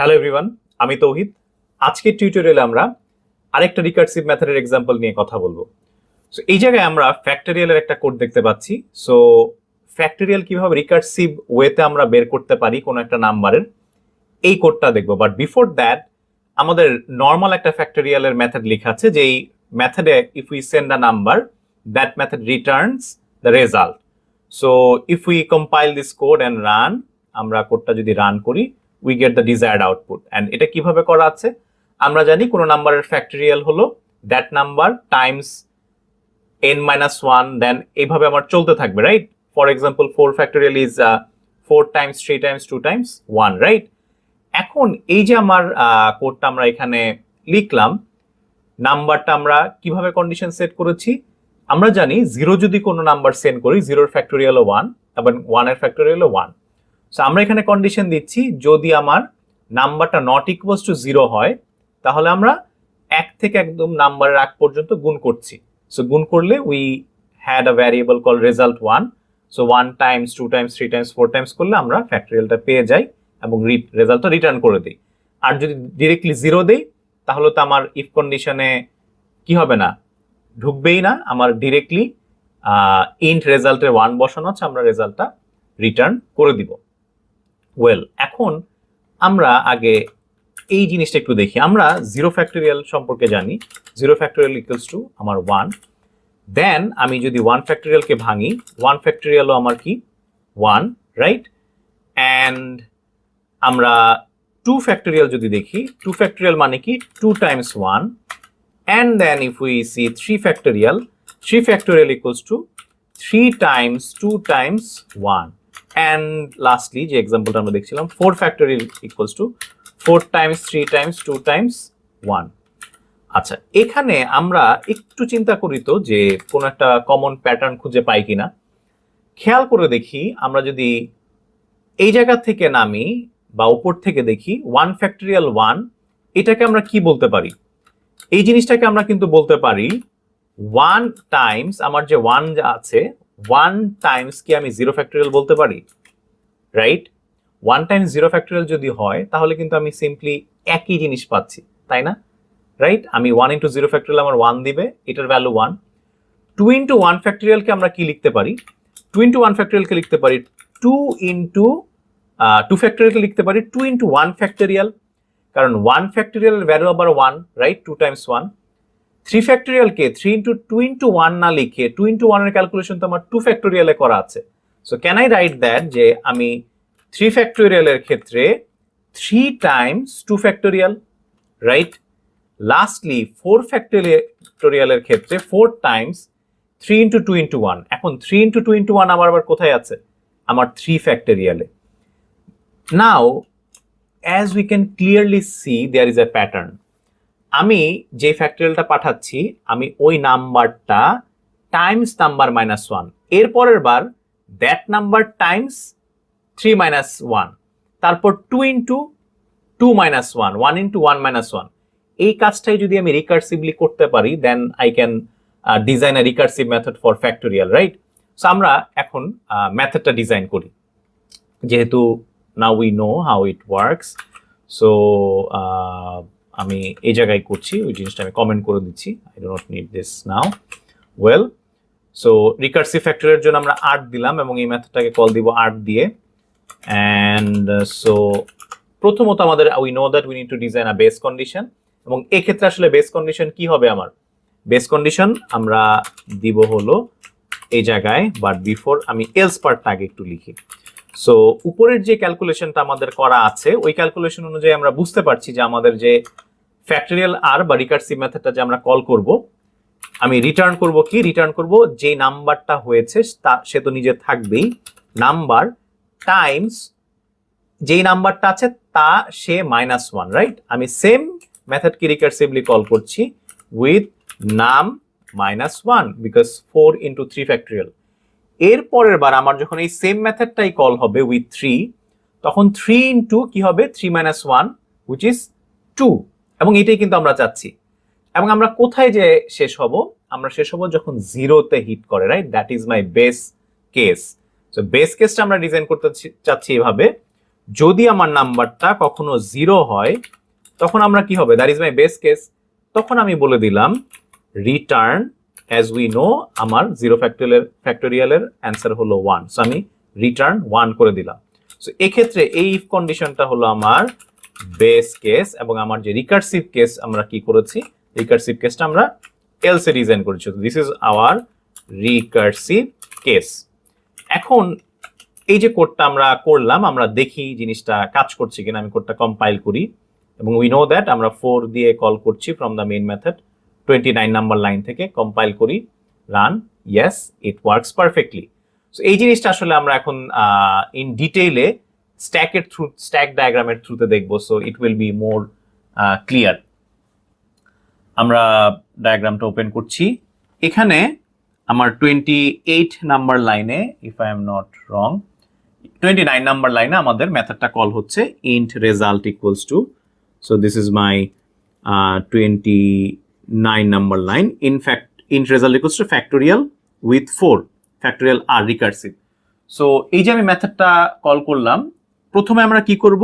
Hello everyone, আমি তৌহিদ। আজকের টিউটোরিয়ালে আমরা আরেকটা রিকার্সিভ মেথডের এক্সাম্পল নিয়ে কথা বলবো। সো এই জায়গায় আমরা ফ্যাক্টরিয়ালের একটা কোড দেখতে পাচ্ছি। সো ফ্যাক্টরিয়াল কিভাবে রিকার্সিভ ওয়েতে আমরা বের করতে পারি কোনো একটা নাম্বারের, এই কোডটা দেখবো। বাট বিফোর দ্যাট আমাদের নর্মাল একটা ফ্যাক্টরিয়ালের মেথড লেখা আছে, যে এই মেথডে if we send a number, that method Returns the result. So if we compile this code and run, আমরা কোডটা যদি রান করি, we get the desired output. and এটা কিভাবে করা আছে আমরা জানি, কোন নাম্বারের ফ্যাক্টরিয়াল হলো that number times n-1, দেন এইভাবে আমার চলতে থাকবে, right? For example 4 factorial is 4 times 3 times 2 times 1, right? এখন এই যে আমার কোডটা আমরা এখানে লিখলাম, নাম্বারটা আমরা কিভাবে কন্ডিশন সেট করেছি, আমরা জানি 0 যদি কোনো নাম্বার সেন্ড করি, 0 এর ফ্যাক্টরিয়াল 1 এবং 1 এর ফ্যাক্টরিয়াল 1। সো আমরা এখানে কন্ডিশন দিচ্ছি, যদি আমার নাম্বারটা নট ইকুয়ালস টু 0 হয়, তাহলে আমরা 1 থেকে একদম নাম্বারের আগ পর্যন্ত গুণ করছি। সো গুণ করলে we had a variable call result 1। So 1 Times 2 Times 3 Times 4 Times করলে আমরা ফ্যাক্টরিয়ালটা পেয়ে যাই এবং রেজাল্টটা রিটার্ন করে দিই। আর যদি ডিরেক্টলি 0 দেই, তাহলে তো আমার ইফ কন্ডিশনে কি হবে না, ঢুকবেই না, আমার ডিরেক্টলি ইন্ট রেজাল্টের 1 বসানো আছে, আমরা রেজাল্টটা রিটার্ন করে দিব। ওয়েল, এখন আমরা আগে এই জিনিসটা একটু দেখি। আমরা 0 ফ্যাক্টরিয়াল সম্পর্কে জানি, 0 ফ্যাক্টরিয়াল ইকুয়ালস টু আমার 1। দেন আমি যদি 1 ফ্যাক্টরিয়ালকে ভাঙি, 1 ফ্যাক্টরিয়ালও আমার কি 1, রাইট? অ্যান্ড আমরা 2 ফ্যাক্টরিয়াল যদি দেখি, 2 ফ্যাক্টরিয়াল মানে কি 2 times 1। And then if we see 3 factorial, 3 factorial equals to 3 times 2 times 1। and lastly যে এক্সাম্পলটা আমরা দেখছিলাম, 4 factorial equals to 4 times 3 times 2 times 1। আচ্ছা, এখানে আমরা একটু চিন্তা করি তো যে কোন একটা কমন প্যাটার্ন খুঁজে পাই কিনা। খেয়াল করে দেখি, আমরা যদি এই জায়গা থেকে নামি বা উপর থেকে দেখি 1 ফ্যাক্টরিয়াল 1, এটাকে আমরা কি বলতে পারি? এই জিনিসটাকে আমরা কিন্তু বলতে পারি 1 টাইমস আমার যে 1 আছে, 1 টাইমস কি আমি 0 ফ্যাক্টরিয়াল বলতে পারি, রাইট? 1 টাইমস 0 ফ্যাক্টরিয়াল যদি হয়, তাহলে কিন্তু আমি সিম্পলি একই জিনিস পাচ্ছি, তাই না? রাইট? আমি 1 ইন্টু 0 ফ্যাক্টরিয়াল আমার 1 দিবে, এটার ভ্যালু 1। 2 ইন্টু 1 ফ্যাক্টরিয়ালকে আমরা কি লিখতে পারি? 2 ইন্টু 1 ফ্যাক্টরিয়ালকে লিখতে পারি 2 ইন্টু 2 ফ্যাক্টরিয়ালকে লিখতে পারি 2 ইন্টু 1 ফ্যাক্টরিয়াল, কারণ 1 ফ্যাক্টরিয়ালের ভ্যালু আবার 1, রাইট? 2 টাইমস 1। 3 ফ্যাক্টরিয়ালকে 3 ইন্টু 2 ইন্টু 1 না লিখে 2 ইন্টু 1 এর ক্যালকুলেশন তো আমার 2 ফ্যাক্টরিয়ালে করা আছে। So can I right that যে আমি 3 ফ্যাক্টরিয়ালের ক্ষেত্রে 3 টাইমস 2 ফ্যাক্টরিয়াল, রাইট? লাস্টলি 4 ফ্যাক্টরিয়ালের ক্ষেত্রে 4 টাইমস 3 ইন্টু 2 ইন্টু 1। এখন 3 ইন্টু 2 ইন্টু 1 আমার আবার কোথায় আছে? আমার 3 ফ্যাক্টরিয়ালে। নাও as we can clearly see there is a pattern. আমি যে ফ্যাক্টরিয়ালটা পাঠাচ্ছি, আমি ওই নাম্বারটা টাইমস নাম্বার -1, এর পরের বার দ্যাট নাম্বার টাইমস 3 - 1, তারপর 2 ইন্টু 2 - 1, 1 ইন্টু 1 - 1। এই কাজটাই যদি আমি রিকার্সিভলি করতে পারি, then I can design a recursive method for factorial, right? So আমরা এখন মেথডটা ডিজাইন করি, যেহেতু now we know how it works. So আমি এই জায়গায় করছি, ওই জিনিসটা আমি কমেন্ট করে দিচ্ছি, I do not need this now. Well, so recursive factorial জন্য আমরা 8 দিলাম এবং এই মেথডটাকে কল দিব 8 দিয়ে। অ্যান্ড সো প্রথমত আমাদের we know that we need to design a base condition, এবং এই ক্ষেত্রে আসলে বেস কন্ডিশন কি হবে? আমার বেস কন্ডিশন আমরা দিব হলো এই জায়গায়, বাট বিফোর আমি এলস পার্টটা আগে একটু লিখি। সো উপরের যে ক্যালকুলেশনটা আমাদের করা আছে, ওই ক্যালকুলেশন অনুযায়ী আমরা বুঝতে পারছি যে আমাদের যে ফ্যাক্টরিয়াল আর বা রিকার্সিভ মেথডটা যে আমরা কল করব, আমি রিটার্ন করব কি? রিটার্ন করব যে নাম্বারটা হয়েছে সে তো নিজে থাকবেই, নাম্বার টাইমস যেই নাম্বারটা আছে তা সে -1, রাইট? আমি সেম মেথডকে রিকার্সিভলি কল করছি উইথ নাম -1 বিকজ 4 ইন্টু 3 ফ্যাক্টরিয়াল। এর পরের বার আমার যখন এই সেম মেথডটাই কল হবে উইথ 3, তখন 3 ইন্টু কি হবে 3 - 1 হুইচ ইজ 2, এবং এটাই কিন্তু আমরা চাচ্ছি। এবং আমরা কোথায় যে শেষ হব? আমরা শেষ হব যখন 0-তে হিট করে, right? That is my base case. So base কেসটা আমরা ডিজাইন করতে চাচ্ছি এভাবে, যদি আমার নাম্বারটা কখনো 0 হয় তখন আমরা কি হবে, that is my base case, তখন আমি বলে দিলাম রিটার্ন অ্যাজ উই নো আমার 0 ফ্যাক্টোরিয়ালের অ্যান্সার হলো 1, সো আমি রিটার্ন 1 করে দিলাম। সো এক্ষেত্রে এই ইফ কন্ডিশনটা হলো আমার বেস কেস, এবং আমার যে রিকার্সিভ কেস আমরা কি করেছি, রিকার্সিভ কেসটা আমরা এলসে ডিজাইন করেছি। This is our recursive case. এখন এই যে কোডটা আমরা করলাম, আমরা দেখি জিনিসটা কাজ করছে কিনা। আমি কোডটা কম্পাইল করি এবং উই নো দ্যাট আমরা 4 দিয়ে কল করছি from the main method 29 number line থেকে। কম্পাইল করি, run, yes it works perfectly. So এই জিনিসটা আসলে আমরা এখন ইন ডিটেইলে স্ট্যাক ডায়াগ্রামের থ্রুতে দেখবো, so it will be more clear. আমরা ডায়াগ্রামটা ওপেন করছি। এখানে আমার 28 নাম্বার লাইনে, if I am not wrong, 29 number লাইনে আমাদের মেথডটা কল হচ্ছে int result equals to, so this is my 29 number line. In fact, int result equals to factorial with 4, factorial r recursive. So এই যে আমি মেথডটা কল করলাম, প্রথমে আমরা কি করব,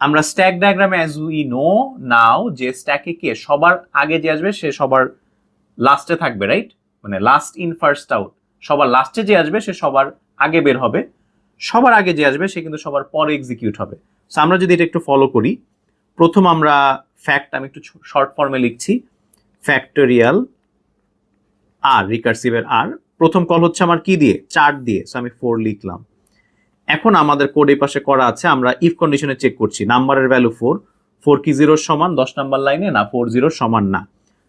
আমরা স্ট্যাক ডায়াগ্রামে অ্যাজ উই নো নাও যে স্ট্যাকে কে সবার আগে যে আসবে সে সবার লাস্টে থাকবে, রাইট? মানে লাস্ট ইন ফার্স্ট আউট, সবার লাস্টে যে আসবে সে সবার আগে বের হবে, সবার আগে যে আসবে সে কিন্তু সবার পরে এক্সিকিউট হবে। সো আমরা যদি এটা একটু ফলো করি, প্রথম আমরা ফ্যাক্ট, আমি একটু শর্ট ফর্মে লিখছি, ফ্যাক্টোরিয়াল আর রিকার্সিভের আর, প্রথম কল হচ্ছে আমার কি দিয়ে, 4 দিয়ে, সো আমি 4 লিখলাম। এখন আমাদের কোড এই পাশে করা আছে, আমরা ইফ কন্ডিশনে চেক করছি নাম্বারের ভ্যালু 4, 4 কি 0 সমান 10 নাম্বার লাইনে, না 4 0 সমান না।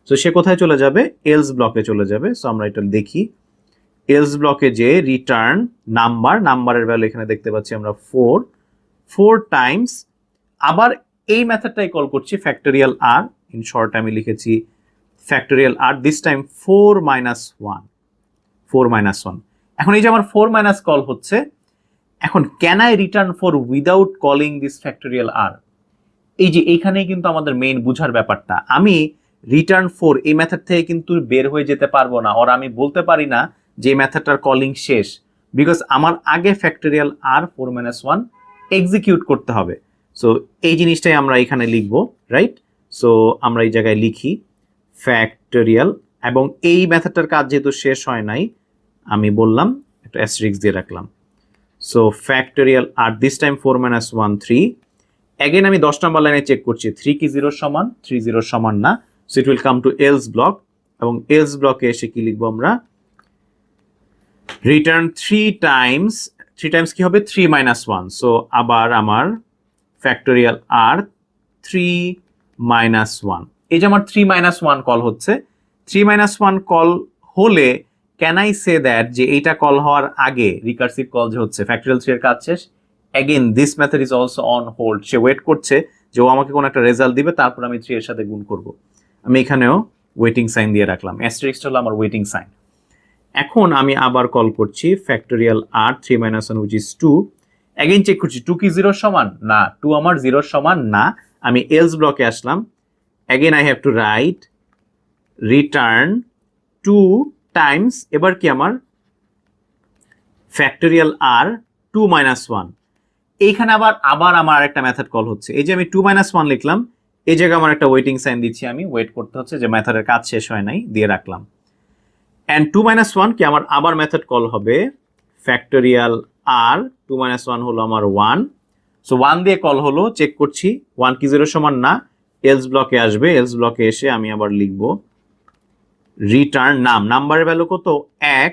সো সে কোথায় চলে যাবে, এলস ব্লকে চলে যাবে। সো আমরা এটা দেখি, এলস ব্লকে যে রিটার্ন নাম্বারের ভ্যালু এখানে দেখতে পাচ্ছি আমরা 4 টাইমস, আবার এই মেথডটাই কল করছি ফ্যাক্টোরিয়াল আর, ইন শর্ট আমি লিখেছি ফ্যাক্টোরিয়াল আর, দিস টাইম 4 - 1। এখন এই যে আমার 4 মাইনাস কল হচ্ছে, এখন can I return 4 without calling this factorial আর? এই যে এইখানেই কিন্তু আমাদের মেইন বুঝার ব্যাপারটা। আমি রিটার্ন 4 এই মেথড থেকে কিন্তু বের হয়ে যেতে পারবো না, ওর আমি বলতে পারি না যে মেথডটার কলিং শেষ, বিকজ আমার আগে ফ্যাক্টোরিয়াল আর 4 - 1 এক্সিকিউট করতে হবে। সো এই জিনিসটাই আমরা এখানে লিখবো, রাইট? সো আমরা এই জায়গায় লিখি ফ্যাক্টোরিয়াল, এবং এই মেথডটার কাজ যেহেতু শেষ হয় নাই, আমি বললাম একটা অ্যাস্টেরিস্ক দিয়ে রাখলাম। সো ফ্যাক্টোরিয়াল আর দিস টাইম 4 - 1 3। অ্যাগেন আমি 10 নাম্বার লাইনে চেক করছি, 3 কি 0 সমান, 3 0 সমান না। So it will come to else block, এবং এলস ব্লকে এসে কি লিখবো আমরা, রিটার্ন 3 টাইমস কি হবে, 3 - 1। সো আবার আমার ফ্যাক্টোরিয়াল আর 3 - 1, এই যে আমার 3 - 1 কল হচ্ছে। 3 - 1 কল হলে ক্যান আই সে দ্যাট যে এইটা কল হওয়ার আগে রিকার্সিভ কল যে হচ্ছে ফ্যাক্টোরিয়াল 3 এর কাজ শেষ, again this method is also on hold, সে ওয়েট করছে যে ও আমাকে কোনো একটা রেজাল্ট দিবে, তারপর আমি 3 এর সাথে গুণ করব। আমি এখানেও ওয়েটিং সাইন দিয়ে রাখলাম, অ্যাস্টেরিস্ক হলো আমার ওয়েটিং সাইন। এখন আমি আবার কল করছি ফ্যাক্টোরিয়াল আর 3 - 1 which is 2, অ্যাগেন চেক করছি 2 কি 0 সমান না, 2 আমার 0 সমান না। আমি এলস ব্লকে আসলাম, again I have to write return 2 times, এবার কি আমার ফ্যাক্টোরিয়াল আর 2 - 1। এইখানে আবার আমার আরেকটা মেথড কল হচ্ছে, এই যে আমি 2 - 1 লিখলাম, এই জায়গায় আমার একটা ওয়েটিং সাইন দিচ্ছি, আমি ওয়েট করতে হচ্ছে যে মেথডের কাজ শেষ হয় নাই, দিয়ে রাখলাম। অ্যান্ড 2 - 1 কি আমার আবার মেথড কল হবে ফ্যাক্টোরিয়াল আর 2 - 1 হলো আমার 1। সো 1 দিয়ে কল হলো, চেক করছি 1 কি 0 সমান না, এলস ব্লকে আসবে, এলস ব্লকে এসে আমি আবার লিখবো রিটার্ন নাম্বারের ভ্যালু কত, 1,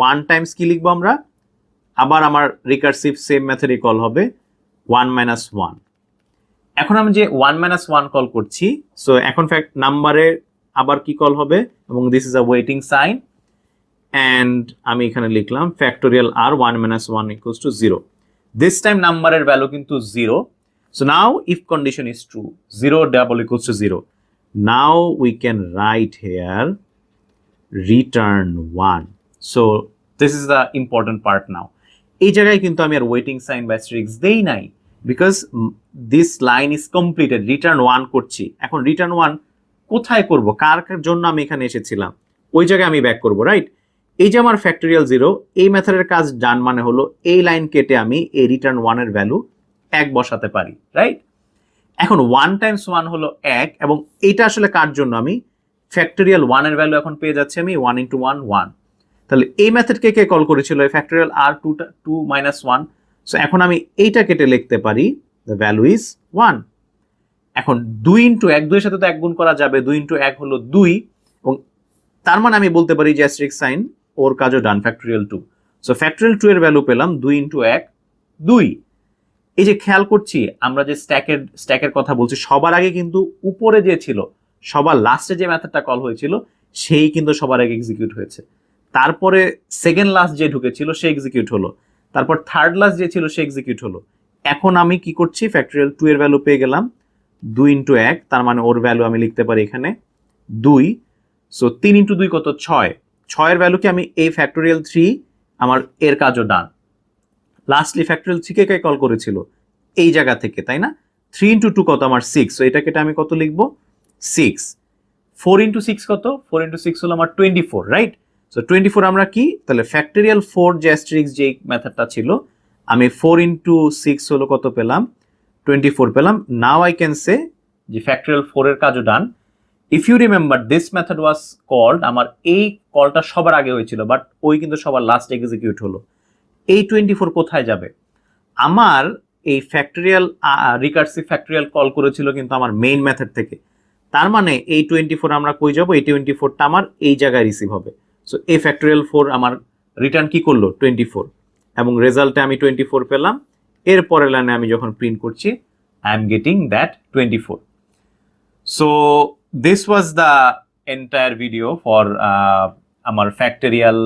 1 টাইমস কি লিখবো আমরা, আবার আমার রিকার্সিভ সেম মেথডে কল হবে 1 - 1। এখন আমি যে 1 - 1 কল করছি, সো এখন ফ্যাক্ট নাম্বারে আবার কি কল হবে, এবং this is a waiting sign, and আমি এখানে লিখলাম ফ্যাক্টোরিয়াল আর 1 - 1 ইকুয়ালস টু 0। দিস টাইম নাম্বারের ভ্যালু কিন্তু 0। So now if condition is true, 0 double equals to 0, now we can write here return 1। So this is the important part now. এই জায়গায় কিন্তু আমি আর ওয়েটিং সাইন বা অ্যাস্টেরিস্ক দেই নাই, because this line is completed, return 1 করছি। এখন রিটার্ন 1 কোথায় করব, কার জন্য আমি এখানে এসেছিলাম, ওই জায়গায় আমি ব্যাক করব, রাইট? এই যে আমার ফ্যাক্টোরিয়াল 0, এই মেথডের কাজ ডান, মানে হলো এই লাইন কেটে আমি এই রিটার্ন 1 এর ভ্যালু 1 বসাতে পারি, রাইট? এখন 1 টাইমস 1 হলো 1, এবং এটা আসলে কার জন্য, আমি ফ্যাক্টরিয়াল 1 এর ভ্যালু এখন পেয়ে যাচ্ছি আমি 1 × 1 1। তাহলে এই মেথডকে কে কল করেছিল, ফ্যাক্টরিয়াল আর 2 - 1। সো এখন আমি এইটা কেটে লিখতে পারি দ্য ভ্যালু ইজ 1। এখন 2 × 1, 2 এর সাথে তো 1 গুণ করা যাবে, 2 × 1 হলো 2, এবং তার মানে আমি বলতে পারি যে অ্যাস্টেরিস্ক সাইন, ওর কাজও ডান, ফ্যাক্টরিয়াল 2। সো ফ্যাক্টরিয়াল 2 এর ভ্যালু পেলাম 2 × 1 2। এই যে খেয়াল করছি আমরা যে স্ট্যাকের কথা বলছি, সবার আগে কিন্তু উপরে যে ছিল, সবার লাস্টে যে মেথডটা কল হয়েছিল সেই কিন্তু সবার আগে এক্সিকিউট হয়েছে, তারপরে সেকেন্ড লাস্ট যে ঢুকেছিল সে এক্সিকিউট হলো, তারপর থার্ড লাস্ট যে ছিল সে এক্সিকিউট হলো। এখন আমি কি করছি, ফ্যাক্টরিয়াল 2 এর ভ্যালু পেয়ে গেলাম 2 × 1, তার মানে ওর ভ্যালু আমি লিখতে পারি এখানে 2। সো 3 × 2 কত, 6। 6 এর ভ্যালু কি আমি এই ফ্যাক্টরিয়াল 3, আমার এর কাজও ডান। লাস্টলি ফ্যাক্টরিয়াল 3 কে কল করেছিল এই জায়গা থেকে, তাই না? 3 × 2 কত, আমার 6। সো এটাকে আমি কত লিখবো, 6। 4 × 6 কত, 4 × 6 হলো আমার 24, রাইট? সো 24 আমরা কি, তাহলে ফ্যাক্টরিয়াল 4 যে অ্যাস্টেরিস্ক যে মেথডটা ছিল, আমি 4 × 6 হলো কত পেলাম, 24 পেলাম। নাও আই ক্যান সে যে ফ্যাক্টরিয়াল 4 এর কাজও done. If you remember this method was called, আমার এই কলটা সবার আগে হয়েছিল, বাট ওই কিন্তু সবার লাস্ট এক্সিকিউট হলো। এই 24 কোথায় যাবে, আমার এই ফ্যাক্টরিয়াল রিকার্সিভ ফ্যাক্টরিয়াল কল করেছিল কিন্তু আমার মেইন মেথড থেকে, তার মানে এই 24 আমরা কই যাব, এই 24টা আমার এই জায়গায় রিসিভ হবে। সো এই ফ্যাক্টরিয়াল 4 আমার রিটার্ন কি করলো, 24, এবং রেজাল্টে আমি 24 পেলাম। এর পরের লাইনে আমি যখন প্রিন্ট করছি, I am getting that 24। So this was the entire video for আমার ফ্যাক্টরিয়াল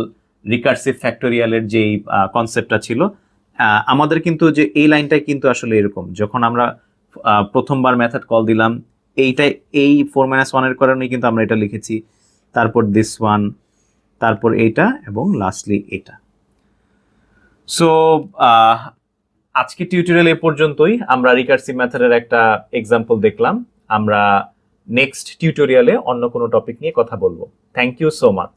রিকার্সিভ ফ্যাক্টরিয়ালের যেই কনসেপ্টটা ছিল। আমাদের কিন্তু যে এই লাইনটাই কিন্তু আসলে এরকম, যখন আমরা প্রথমবার মেথড কল দিলাম, এইটাই এই 4 - 1 এর কারণেই কিন্তু আমরা এটা লিখেছি, তারপর দিস ওয়ান, তারপর এইটা, এবং লাস্টলি এটা। সো আজকে টিউটোরিয়াল এ পর্যন্তই। আমরা রিকার্সিভ মেথডের একটা এক্সাম্পল দেখলাম। আমরা নেক্সট টিউটোরিয়ালে অন্য কোনো টপিক নিয়ে কথা বলবো। Thank you so much.